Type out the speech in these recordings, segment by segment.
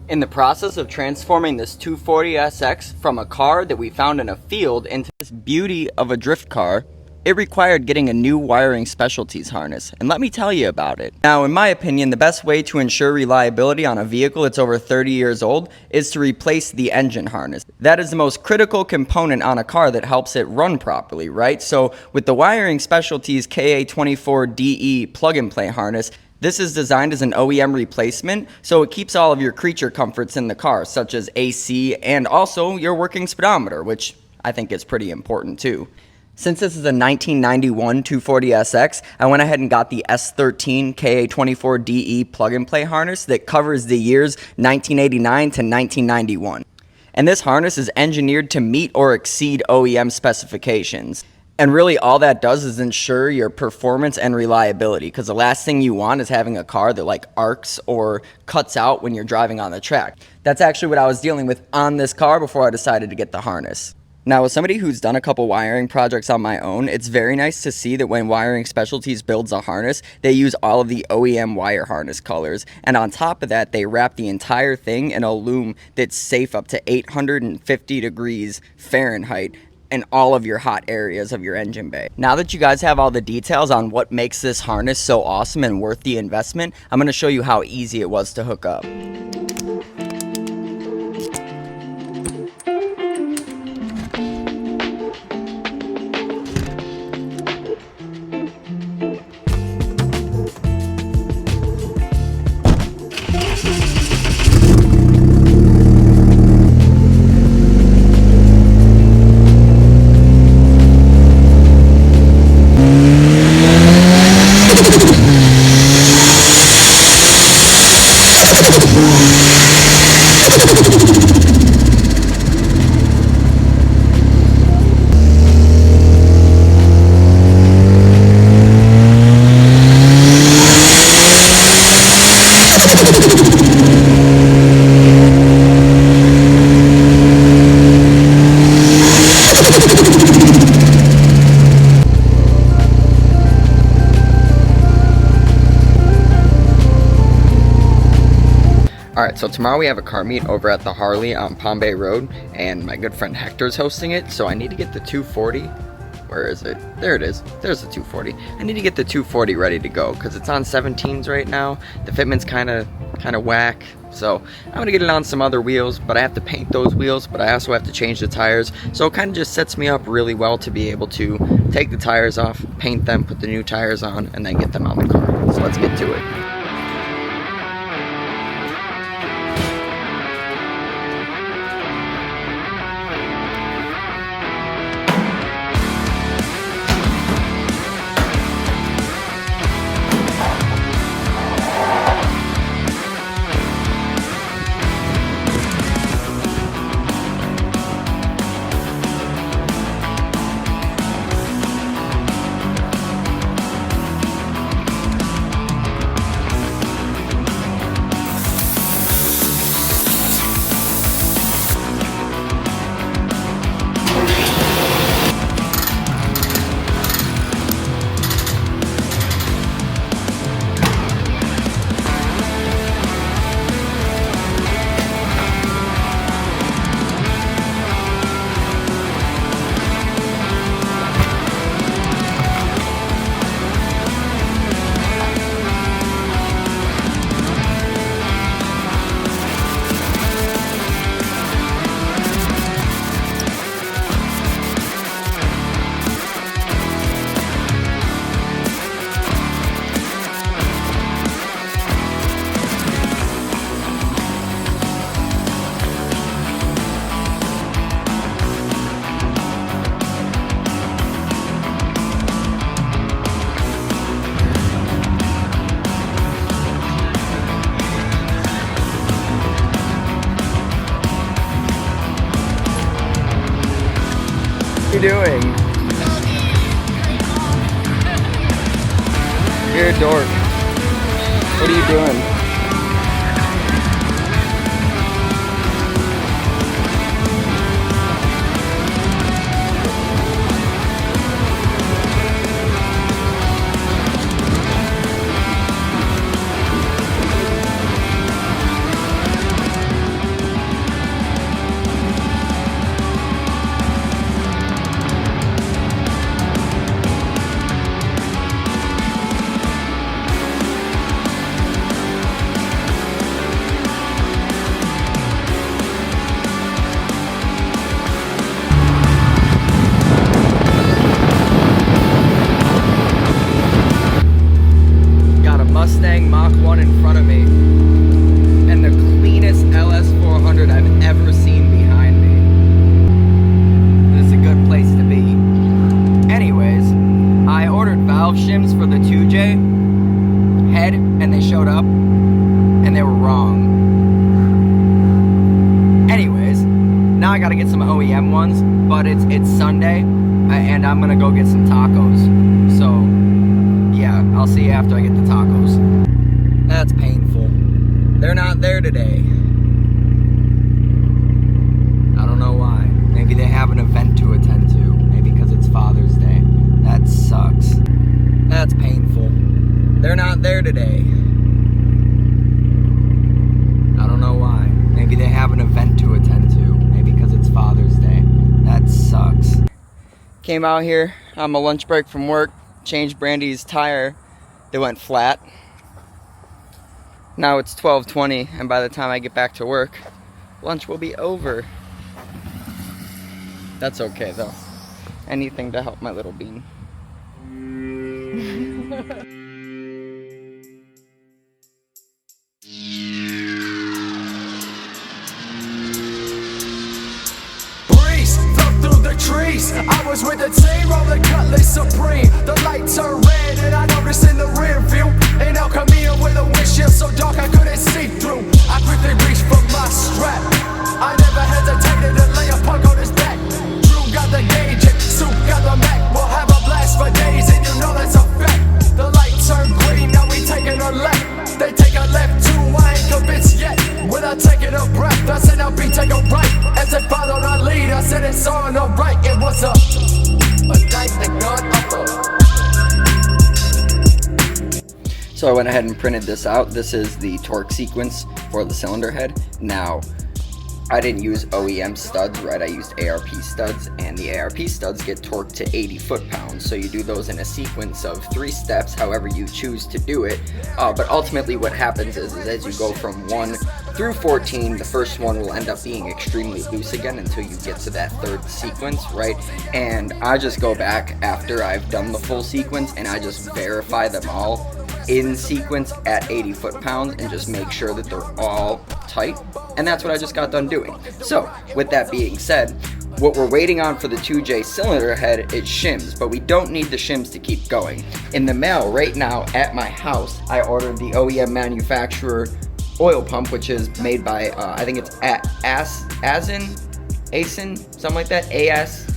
In the process of transforming this 240SX from a car that we found in a field into this beauty of a drift car, it required getting a new Wiring Specialties harness, and let me tell you about it. Now, in my opinion, the best way to ensure reliability on a vehicle that's over 30 years old is to replace the engine harness. That is the most critical component on a car that helps it run properly, right? So with the Wiring Specialties KA24DE plug-and-play harness, this is designed as an OEM replacement, so it keeps all of your creature comforts in the car, such as AC and also your working speedometer, which I think is pretty important too. Since this is a 1991 240SX, I went ahead and got the S13 KA24DE plug-and-play harness that covers the years 1989 to 1991. And this harness is engineered to meet or exceed OEM specifications. And really all that does is ensure your performance and reliability, because the last thing you want is having a car that like arcs or cuts out when you're driving on the track. That's actually what I was dealing with on this car before I decided to get the harness. Now, as somebody who's done a couple wiring projects on my own, it's very nice to see that when Wiring Specialties builds a harness, they use all of the OEM wire harness colors. And on top of that, they wrap the entire thing in a loom that's safe up to 850 degrees Fahrenheit in all of your hot areas of your engine bay. Now that you guys have all the details on what makes this harness so awesome and worth the investment, I'm going to show you how easy it was to hook up. Alright, so tomorrow we have a car meet over at the Harley on Palm Bay Road, and my good friend Hector's hosting it, so I need to get the 240. Where is it? There it is. There's the 240. I need to get the 240 ready to go, because it's on 17s right now. The fitment's kind of whack, so I'm going to get it on some other wheels, but I have to paint those wheels, but I also have to change the tires, so it kind of just sets me up really well to be able to take the tires off, paint them, put the new tires on, and then get them on the car. So let's get to it. What are you doing? You're a dork. What are you doing? Mustang Mach-1 in front of me, and the cleanest LS400 I've ever seen behind me. This is a good place to be. Anyways, I ordered valve shims for the 2J head, and they showed up, and they were wrong. Anyways, now I gotta get some OEM ones, but it's Sunday, and I'm gonna go get some tacos. So, yeah, I'll see you after I get the tacos. That's painful. They're not there today. I don't know why. Maybe they have an event to attend to. Maybe because it's Father's Day. That sucks. That's painful. They're not there today. I don't know why. Maybe they have an event to attend to. Maybe because it's Father's Day. That sucks. Came out here on my lunch break from work, changed Brandy's tire that went flat. Now it's 12:20, and by the time I get back to work, lunch will be over. That's okay though. Anything to help my little bean. Trees. I was with the team, rolling Cutlass Supreme. The light turned red and I noticed in the rear view an El Camino with a windshield so dark I couldn't see through. I quickly reached for my strap. I never hesitated to lay a punk on his back. Drew got the gauge and Soup got the Mac. We'll have a blast for days and you know that's a fact. The light turned green, now we taking a left. They take a left too, I ain't convinced yet. Without taking a breath, I said I'll be take a right. As they followed our lead, I said it's on the right. It was a night that got up. So I went ahead and printed this out. This is the torque sequence for the cylinder head. Now, I didn't use OEM studs, right? I used ARP studs, and the ARP studs get torqued to 80 foot-pounds. So you do those in a sequence of 3 steps, however you choose to do it. But ultimately what happens is as you go from 1 through 14, the first one will end up being extremely loose again until you get to that 3rd sequence, right? And I just go back after I've done the full sequence and I just verify them all in sequence at 80 foot-pounds and just make sure that they're all tight. And that's what I just got done doing. So with that being said, what we're waiting on for the 2J cylinder head is shims, but we don't need the shims to keep going. In the mail right now at my house, I ordered the OEM manufacturer oil pump, which is made by, I think it's ASIN, something like that, AISIN,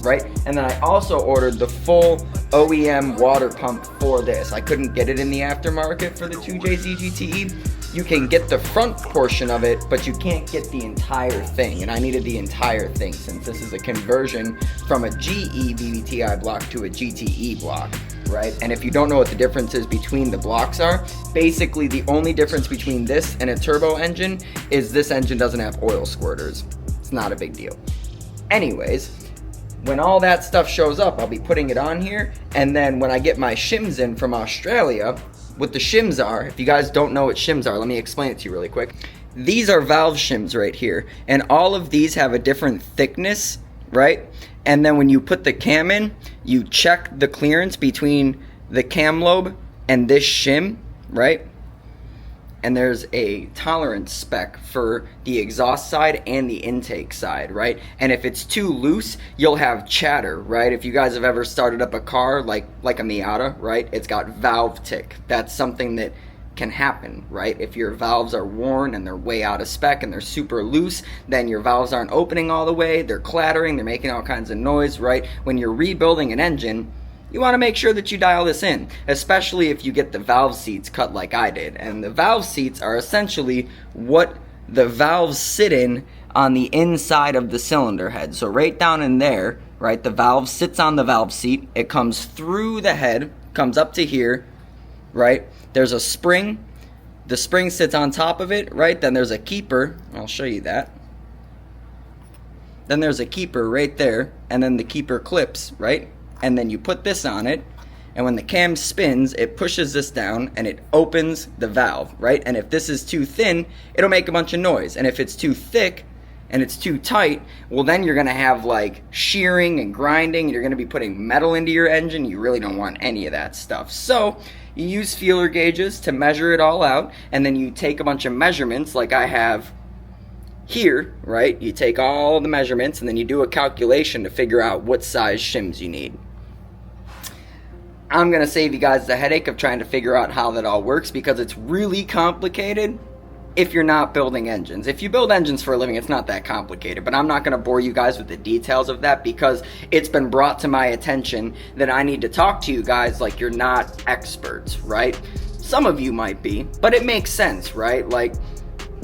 right? And then I also ordered the full OEM water pump for this. I couldn't get it in the aftermarket for the 2J ZGTE. You can get the front portion of it, but you can't get the entire thing, and I needed the entire thing since this is a conversion from a GE BBTI block to a GTE block, right? And if you don't know what the differences between the blocks are, basically the only difference between this and a turbo engine is this engine doesn't have oil squirters. It's not a big deal. Anyways, when all that stuff shows up, I'll be putting it on here, and then when I get my shims in from Australia, what the shims are, if you guys don't know what shims are, let me explain it to you really quick. These are valve shims right here, and all of these have a different thickness, right? And then when you put the cam in, you check the clearance between the cam lobe and this shim, right? And there's a tolerance spec for the exhaust side and the intake side, right? And if it's too loose, you'll have chatter, right? If you guys have ever started up a car like a Miata, right? It's got valve tick. That's something that can happen, right? If your valves are worn and they're way out of spec and they're super loose, then your valves aren't opening all the way, they're clattering, they're making all kinds of noise, right? When you're rebuilding an engine, you want to make sure that you dial this in, especially if you get the valve seats cut like I did. And the valve seats are essentially what the valves sit in on the inside of the cylinder head. So right down in there, right, the valve sits on the valve seat. It comes through the head, comes up to here, right? There's a spring. The spring sits on top of it, right? Then there's a keeper. I'll show you that. Then there's a keeper right there, and then the keeper clips, right? And then you put this on it, and when the cam spins, it pushes this down and it opens the valve, right? And if this is too thin, it'll make a bunch of noise. And if it's too thick, and it's too tight, well then you're gonna have like shearing and grinding, and you're gonna be putting metal into your engine. You really don't want any of that stuff. So you use feeler gauges to measure it all out, and then you take a bunch of measurements like I have here, right? You take all the measurements and then you do a calculation to figure out what size shims you need. I'm gonna save you guys the headache of trying to figure out how that all works, because it's really complicated if you're not building engines. If you build engines for a living, it's not that complicated, but I'm not going to bore you guys with the details of that, because it's been brought to my attention that I need to talk to you guys like you're not experts, right? Some of you might be, but it makes sense, right? Like,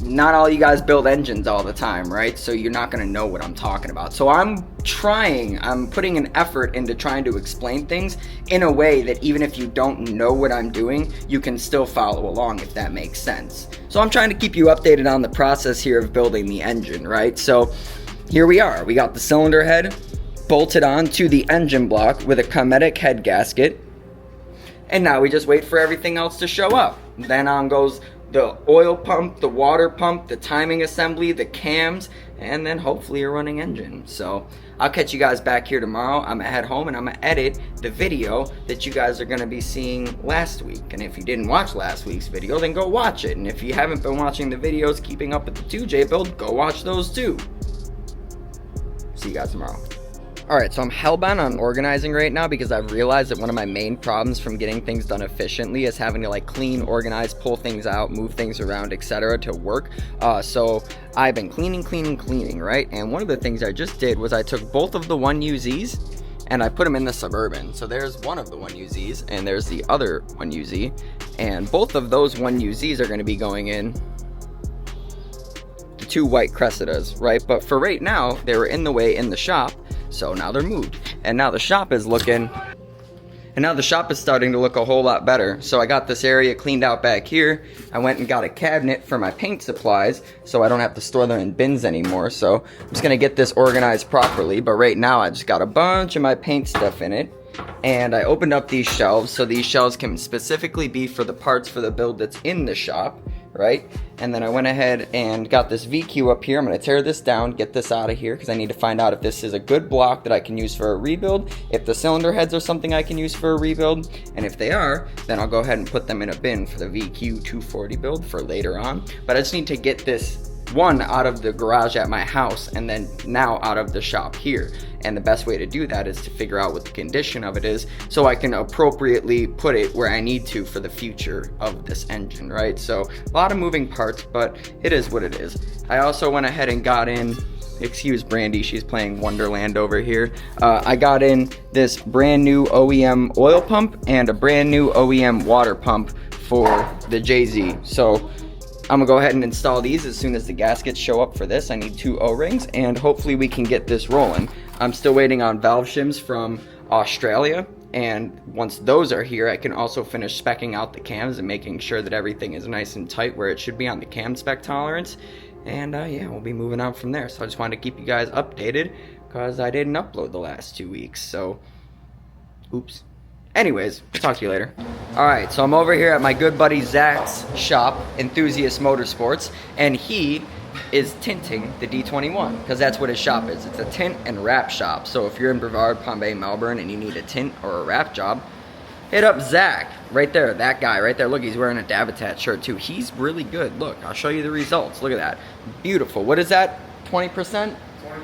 not all you guys build engines all the time, right? So you're not going to know what I'm talking about. So I'm putting an effort into trying to explain things in a way that even if you don't know what I'm doing, you can still follow along, if that makes sense. So I'm trying to keep you updated on the process here of building the engine, right? So here we are. We got the cylinder head bolted on to the engine block with a Cometic head gasket. And now we just wait for everything else to show up. Then on goes the oil pump, the water pump, the timing assembly, the cams, and then hopefully a running engine. So I'll catch you guys back here tomorrow. I'm gonna head home and I'm gonna edit the video that you guys are gonna be seeing last week. And if you didn't watch last week's video, then go watch it. And if you haven't been watching the videos keeping up with the 2J build, go watch those too. See you guys tomorrow. Alright, so I'm hellbound on organizing right now, because I've realized that one of my main problems from getting things done efficiently is having to like clean, organize, pull things out, move things around, etc. to work. So I've been cleaning, right? And one of the things I just did was I took both of the 1UZs and I put them in the Suburban. So there's one of the 1UZs and there's the other 1UZ, and both of those 1UZs are going to be going in the two white Cressidas, right? But for right now, they were in the way in the shop. So now they're moved, and now the shop is starting to look a whole lot better. So I got this area cleaned out back here. I went and got a cabinet for my paint supplies, so I don't have to store them in bins anymore. So I'm just gonna get this organized properly, but right now I just got a bunch of my paint stuff in it. And I opened up these shelves, so these shelves can specifically be for the parts for the build that's in the shop, right? And then I went ahead and got this VQ up here. I'm going to tear this down, get this out of here, because I need to find out if this is a good block that I can use for a rebuild, if the cylinder heads are something I can use for a rebuild, and if they are, then I'll go ahead and put them in a bin for the VQ 240 build for later on. But I just need to get this one out of the garage at my house, and then now out of the shop here. And the best way to do that is to figure out what the condition of it is, so I can appropriately put it where I need to for the future of this engine, right? So a lot of moving parts, but it is what it is. I also went ahead and got in, excuse Brandy, she's playing Wonderland over here. I got in this brand new OEM oil pump and a brand new OEM water pump for the JZ. So I'm gonna go ahead and install these as soon as the gaskets show up for this. I need 2 O-rings, and hopefully we can get this rolling. I'm still waiting on valve shims from Australia, and once those are here, I can also finish speccing out the cams and making sure that everything is nice and tight where it should be on the cam spec tolerance. And yeah, we'll be moving on from there. So I just wanted to keep you guys updated, because I didn't upload the last 2 weeks, so oops. Anyways, talk to you later. Alright, so I'm over here at my good buddy Zach's shop, Enthusiast Motorsports, and he is tinting the D21, because that's what his shop is. It's a tint and wrap shop. So if you're in Brevard, Palm Bay, Melbourne, and you need a tint or a wrap job, hit up Zach. Right there, that guy right there. Look, he's wearing a Davitat shirt too. He's really good. Look, I'll show you the results. Look at that. Beautiful. What is that? 20%?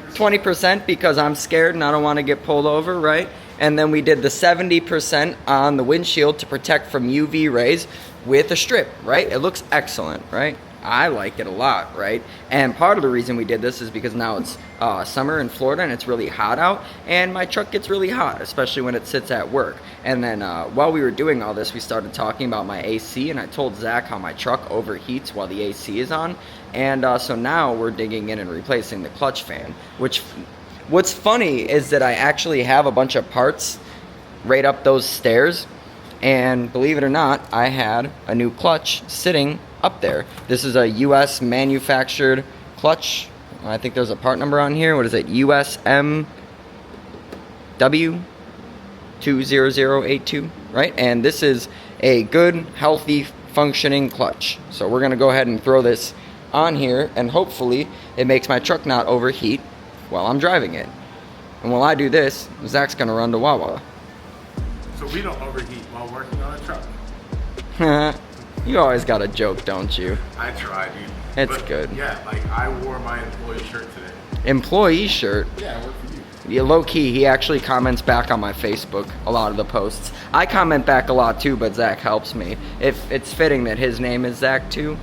20% because I'm scared and I don't want to get pulled over, right? And then we did the 70% on the windshield to protect from UV rays with a strip, right? It looks excellent, right? I like it a lot, right? And part of the reason we did this is because now it's summer in Florida and it's really hot out, and my truck gets really hot, especially when it sits at work. And then while we were doing all this, we started talking about my AC, and I told Zach how my truck overheats while the AC is on. And so now we're digging in and replacing the clutch fan, which what's funny is that I actually have a bunch of parts right up those stairs, and believe it or not, I had a new clutch sitting up there. This is a US manufactured clutch. I think there's a part number on here. What is it? USMW 20082, right? And this is a good, healthy, functioning clutch. So we're gonna go ahead and throw this on here, and hopefully it makes my truck not overheat while I'm driving it. And while I do this, Zach's gonna run to Wawa. So we don't overheat while working on a truck. You always got a joke, don't you? I try, dude. It's But, good. Yeah, like I wore my employee shirt today. Employee shirt? Yeah, I work for you. Yeah, low key, he actually comments back on my Facebook a lot of the posts. I comment back a lot too, but Zach helps me. If it's fitting that his name is Zach too.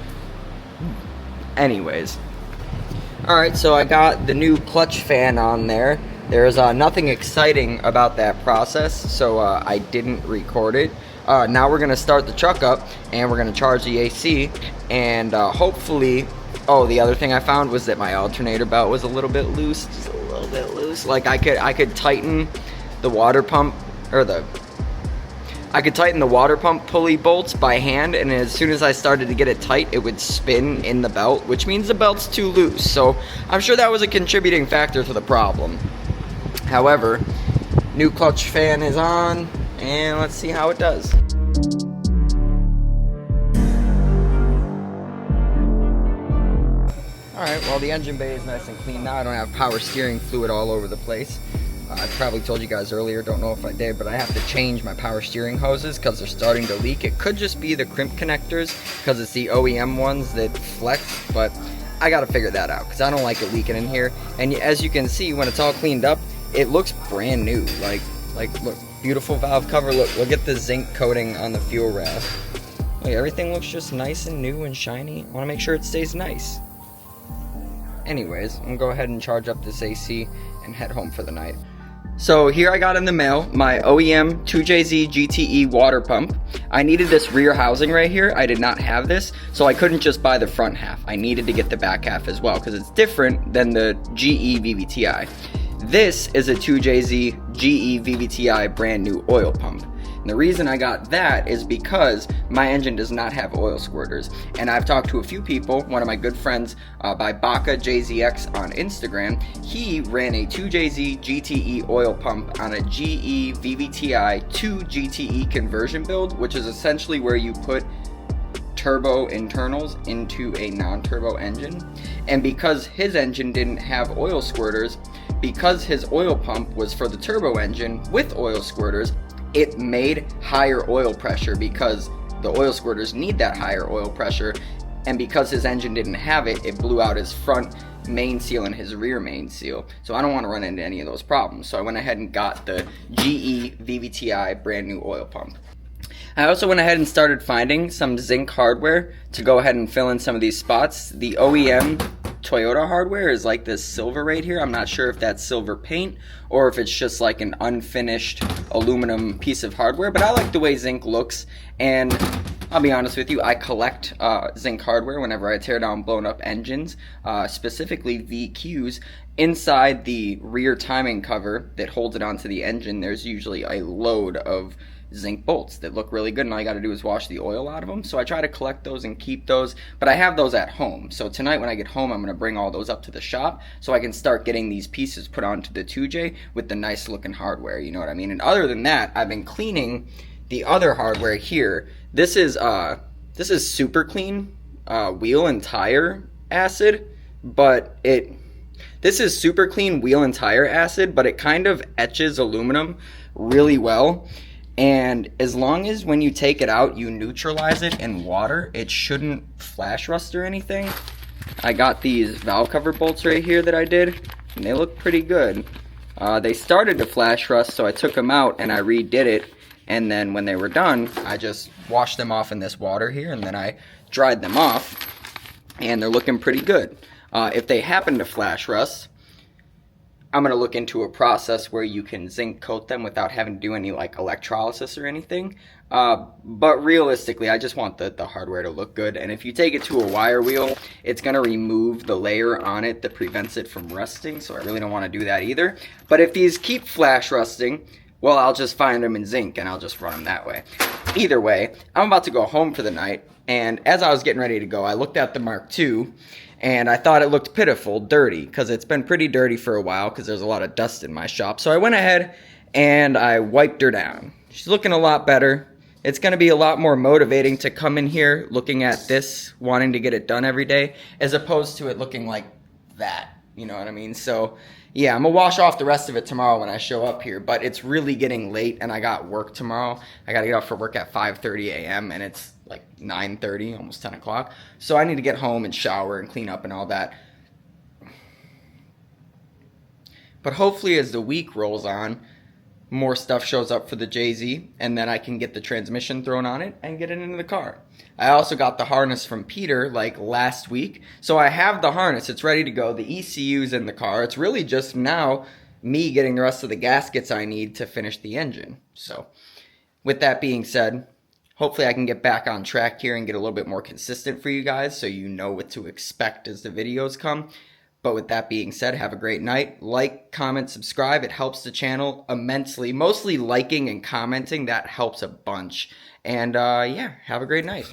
Anyways. Alright, so I got the new clutch fan on there. There's nothing exciting about that process, so I didn't record it. Now we're going to start the truck up, and we're going to charge the AC, and hopefully... Oh, the other thing I found was that my alternator belt was a little bit loose, just a little bit loose. Like I could tighten the water pump, I could tighten the water pump pulley bolts by hand, and as soon as I started to get it tight, it would spin in the belt, which means the belt's too loose. So I'm sure that was a contributing factor to the problem. However, new clutch fan is on, and let's see how it does. Alright, well the engine bay is nice and clean now. I don't have power steering fluid all over the place. I probably told you guys earlier, don't know if I did, but I have to change my power steering hoses because they're starting to leak. It could just be the crimp connectors because it's the OEM ones that flex, but I gotta figure that out because I don't like it leaking in here. And as you can see, when it's all cleaned up, it looks brand new. Like look, beautiful valve cover. Look at the zinc coating on the fuel rail. Look, everything looks just nice and new and shiny. I want to make sure it stays nice. Anyways, I'm gonna go ahead and charge up this AC and head home for the night. So here I got in the mail my OEM 2JZ GTE water pump. I needed this rear housing right here. I did not have this, so I couldn't just buy the front half. I needed to get the back half as well because it's different than the GE VVTi. This is a 2JZ GE VVTi brand new oil pump. And the reason I got that is because my engine does not have oil squirters. And I've talked to a few people, one of my good friends by Baca JZX on Instagram, he ran a 2JZ GTE oil pump on a GE VVTi to GTE conversion build, which is essentially where you put turbo internals into a non-turbo engine. And because his engine didn't have oil squirters, because his oil pump was for the turbo engine with oil squirters, it made higher oil pressure because the oil squirters need that higher oil pressure, and because his engine didn't have it, it blew out his front main seal and his rear main seal. So I don't want to run into any of those problems. So I went ahead and got the GE VVTi brand new oil pump. I also went ahead and started finding some zinc hardware to go ahead and fill in some of these spots. The OEM Toyota hardware is like this silver right here. I'm not sure if that's silver paint or if it's just like an unfinished aluminum piece of hardware, but I like the way zinc looks, and I'll be honest with you, I collect zinc hardware whenever I tear down blown up engines, specifically VQs. Inside the rear timing cover that holds it onto the engine, there's usually a load of zinc bolts that look really good, and all you got to do is wash the oil out of them. So I try to collect those and keep those, but I have those at home. So tonight when I get home, I'm going to bring all those up to the shop so I can start getting these pieces put onto the 2J with the nice looking hardware, you know what I mean? And other than that, I've been cleaning the other hardware here. This is super clean wheel and tire acid, but this is super clean wheel and tire acid, but it kind of etches aluminum really well. And as long as when you take it out, you neutralize it in water, it shouldn't flash rust or anything. I got these valve cover bolts right here that I did, and they look pretty good. They started to flash rust, so I took them out and I redid it. And then when they were done, I just washed them off in this water here, and then I dried them off, and they're looking pretty good. If they happen to flash rust, I'm going to look into a process where you can zinc coat them without having to do any like electrolysis or anything. But realistically, I just want the hardware to look good. And if you take it to a wire wheel, it's going to remove the layer on it that prevents it from rusting. So I really don't want to do that either. But if these keep flash rusting, well, I'll just find them in zinc and I'll just run them that way. Either way, I'm about to go home for the night. And as I was getting ready to go, I looked at the Mark II. And I thought it looked pitiful, dirty, because it's been pretty dirty for a while because there's a lot of dust in my shop. So I went ahead and I wiped her down. She's looking a lot better. It's going to be a lot more motivating to come in here looking at this, wanting to get it done every day, as opposed to it looking like that. You know what I mean? So yeah, I'm gonna wash off the rest of it tomorrow when I show up here, but it's really getting late and I got work tomorrow. I gotta get off for work at 5:30 a.m. and it's like 9:30, almost 10 o'clock. So I need to get home and shower and clean up and all that. But hopefully as the week rolls on, more stuff shows up for the JZ, and then I can get the transmission thrown on it and get it into the car. I also got the harness from Peter like last week, so I have the harness. It's ready to go. The ECU's in the car. It's really just now me getting the rest of the gaskets I need to finish the engine. So with that being said, hopefully I can get back on track here and get a little bit more consistent for you guys so you know what to expect as the videos come. But with that being said, have a great night. Like, comment, subscribe. It helps the channel immensely. Mostly liking and commenting. That helps a bunch. And yeah, have a great night.